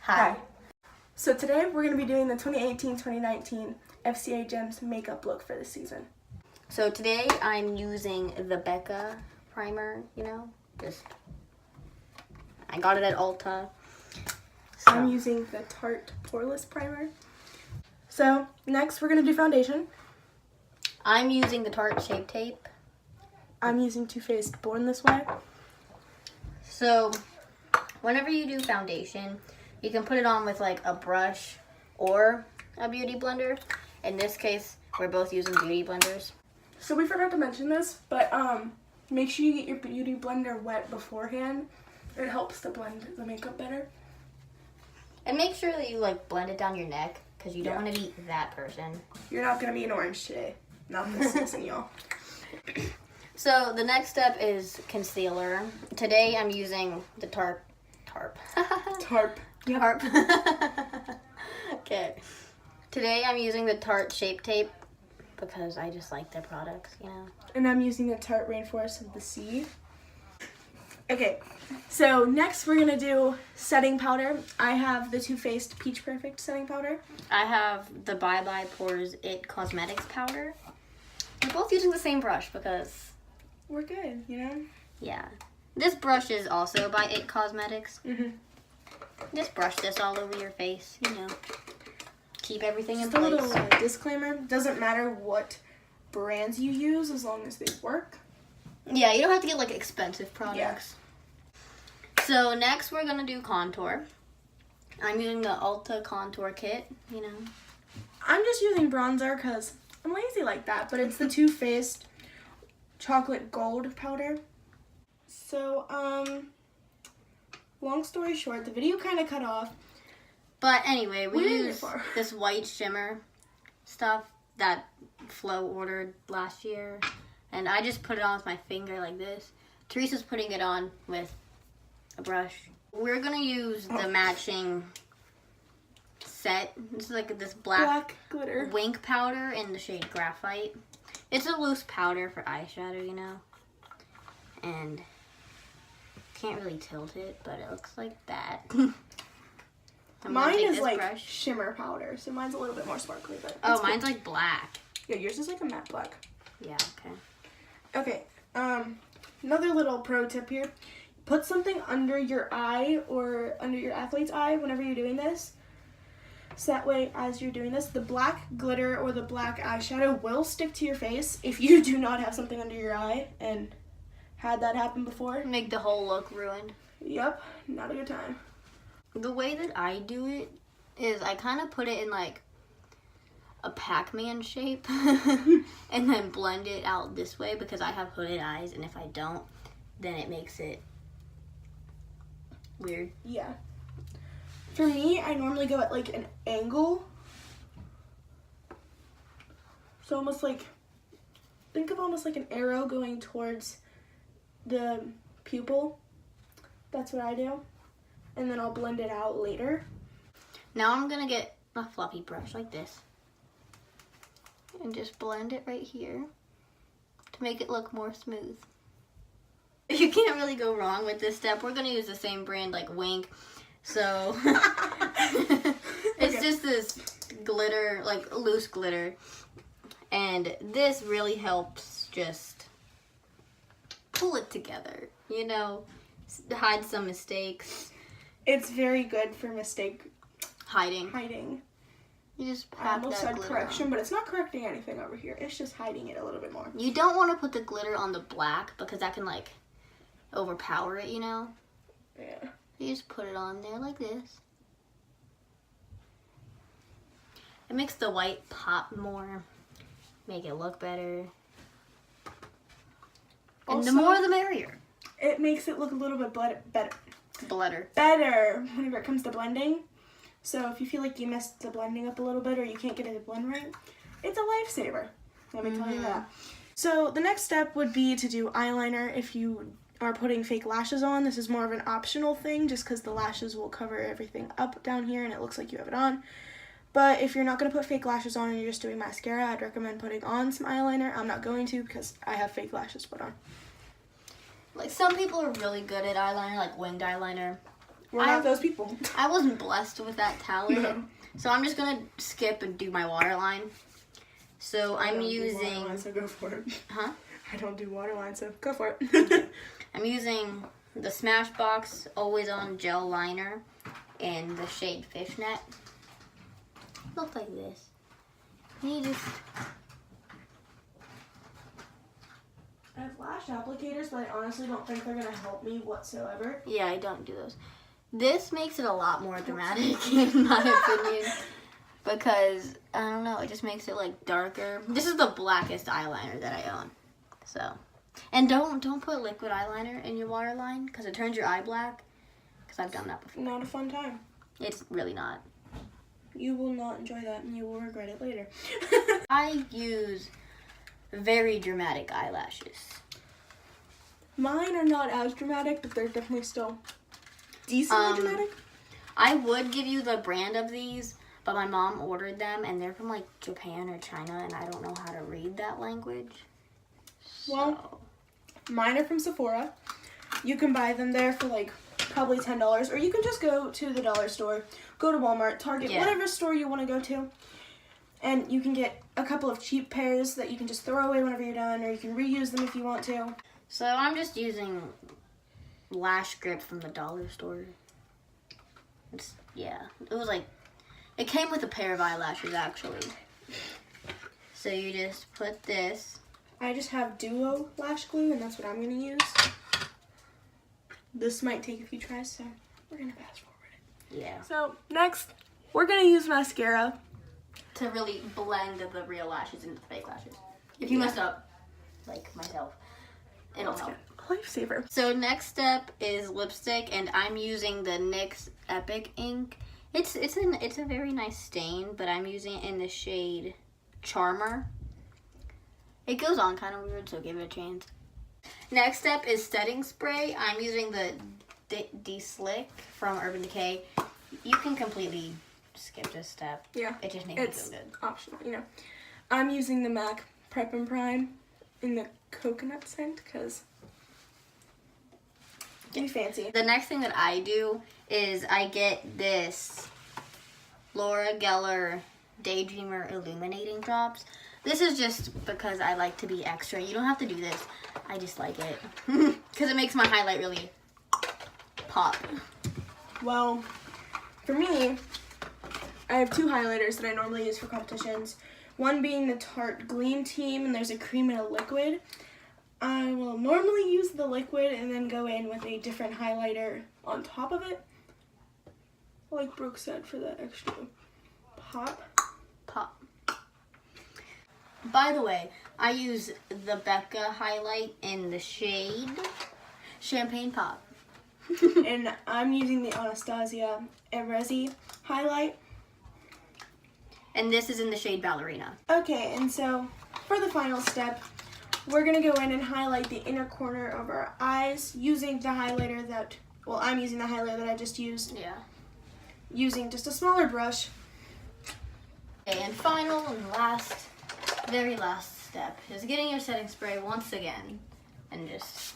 Hi. So today we're going to be doing the 2018-2019 FCA Gems makeup look for this season. So today I'm using the Becca primer, I got it at Ulta. So. I'm using the Tarte Poreless primer. So next we're going to do foundation. I'm using the Tarte Shape Tape. I'm using Too Faced Born This Way. So whenever you do foundation, you can put it on with like a brush or a beauty blender. In this case, we're both using beauty blenders. So we forgot to mention this, but make sure you get your beauty blender wet beforehand. It helps to blend the makeup better. And make sure that you blend it down your neck because you don't want to be that person. You're not going to be an orange today. Not this season, y'all. So the next step is concealer. Today I'm using the Tarte. Yep. Okay. Today I'm using the Tarte Shape Tape because I just like their products, And I'm using the Tarte Rainforest of the Sea. Okay, so next we're gonna do setting powder. I have the Too Faced Peach Perfect setting powder. I have the Bye Bye Pores It Cosmetics powder. We're both using the same brush because we're good, Yeah. This brush is also by It Cosmetics. Just brush this all over your face, Keep everything in place. Just a little disclaimer, doesn't matter what brands you use as long as they work. Yeah, you don't have to get expensive products. Yeah. So next we're gonna do contour. I'm using the Ulta Contour Kit, I'm just using bronzer because I'm lazy like that, but it's the Too Faced Chocolate Gold powder. So, long story short, the video kind of cut off. But anyway, we use this white shimmer stuff that Flo ordered last year. And I just put it on with my finger like this. Teresa's putting it on with a brush. We're going to use the matching set. It's this black glitter Wink powder in the shade Graphite. It's a loose powder for eyeshadow, And can't really tilt it, but it looks like that. Mine is brush. Shimmer powder, so mine's a little bit more sparkly. But mine's black. Yeah, yours is a matte black. Yeah, okay. Okay, another little pro tip here. Put something under your eye or under your athlete's eye whenever you're doing this. So that way, as you're doing this, the black glitter or the black eyeshadow will stick to your face if you do not have something under your eye and had that happen before. Make the whole look ruined. Yep, not a good time. The way that I do it is I kind of put it in a Pac-Man shape and then blend it out this way because I have hooded eyes, and if I don't, then it makes it weird. Yeah. For me, I normally go at an angle. So almost think of almost like an arrow going towards the pupil. That's what I do. And then I'll blend it out later. Now I'm going to get a fluffy brush like this. And just blend it right here to make it look more smooth. You can't really go wrong with this step. We're going to use the same brand like Wink. So it's just this glitter, loose glitter. And this really helps just pull it together, hide some mistakes. It's very good for mistake hiding. You just pat I almost said correction, on. but it's not correcting anything over here. It's just hiding it a little bit more. You don't want to put the glitter on the black because that can overpower it, Yeah. You just put it on there like this. It makes the white pop more, make it look better. And Also, the more the merrier. It makes it look a little bit better whenever it comes to blending. So if you feel like you messed the blending up a little bit or you can't get it to blend right, it's a lifesaver. Let me tell you that. So the next step would be to do eyeliner. If you are putting fake lashes on, this is more of an optional thing just because the lashes will cover everything up down here and it looks like you have it on. But if you're not going to put fake lashes on and you're just doing mascara, I'd recommend putting on some eyeliner. I'm not going to because I have fake lashes put on. Some people are really good at eyeliner, winged eyeliner. We're not those people. I wasn't blessed with that talent. No. So I'm just going to skip and do my waterline. So I'm using... Waterline, so go for it. Huh? I don't do waterline, so go for it. I'm using the Smashbox Always On Gel Liner in the shade Fishnet. Look like this. And you just... I have lash applicators, but I honestly don't think they're going to help me whatsoever. Yeah, I don't do those. This makes it a lot more dramatic, in my opinion. Because, I don't know, it just makes it, like, darker. This is the blackest eyeliner that I own. So, and don't put liquid eyeliner in your waterline, because it turns your eye black. Because I've done that before. Not a fun time. It's really not. You will not enjoy that, and you will regret it later. I use very dramatic eyelashes. Mine are not as dramatic, but they're definitely still decently dramatic. I would give you the brand of these, but my mom ordered them, and they're from, like, Japan or China, and I don't know how to read that language. Well, mine are from Sephora. You can buy them there for, like, probably $10, or you can just go to the dollar store, go to Walmart, Target, whatever store you want to go to, and you can get a couple of cheap pairs that you can just throw away whenever you're done, or you can reuse them if you want to. So I'm just using lash grip from the dollar store. It was like, it came with a pair of eyelashes, actually. So you just put this. I just have Duo lash glue, and that's what I'm going to use. This might take a few tries, so we're going to fast forward it. Yeah. So next, we're going to use mascara. To really blend the real lashes into the fake lashes. If you messed up, like myself, it'll help. Lifesaver. So next step is lipstick, and I'm using the NYX Epic ink. It's a very nice stain, but I'm using it in the shade Charmer. It goes on kind of weird, so give it a chance. Next step is setting spray. I'm using the De-Slick from Urban Decay. You can completely skip this step. Yeah. It just makes me feel good. Optional, you know. I'm using the MAC Prep and Prime in the coconut scent because be fancy. The next thing that I do is I get this Laura Geller Daydreamer Illuminating Drops. This is just because I like to be extra. You don't have to do this. I just like it. Because it makes my highlight really pop. Well, for me, I have two highlighters that I normally use for competitions. One being the Tarte Gleam Team, and there's a cream and a liquid. I will normally use the liquid and then go in with a different highlighter on top of it. Like Brooke said, for that extra pop. Pop. By the way, I use the Becca highlight in the shade Champagne Pop. And I'm using the Anastasia Erezi highlight. And this is in the shade Ballerina. Okay, and so for the final step, we're going to go in and highlight the inner corner of our eyes using the highlighter that, well, I'm using the highlighter that I just used. Yeah. Using just a smaller brush. Okay, and final and last, very last step is getting your setting spray once again and just...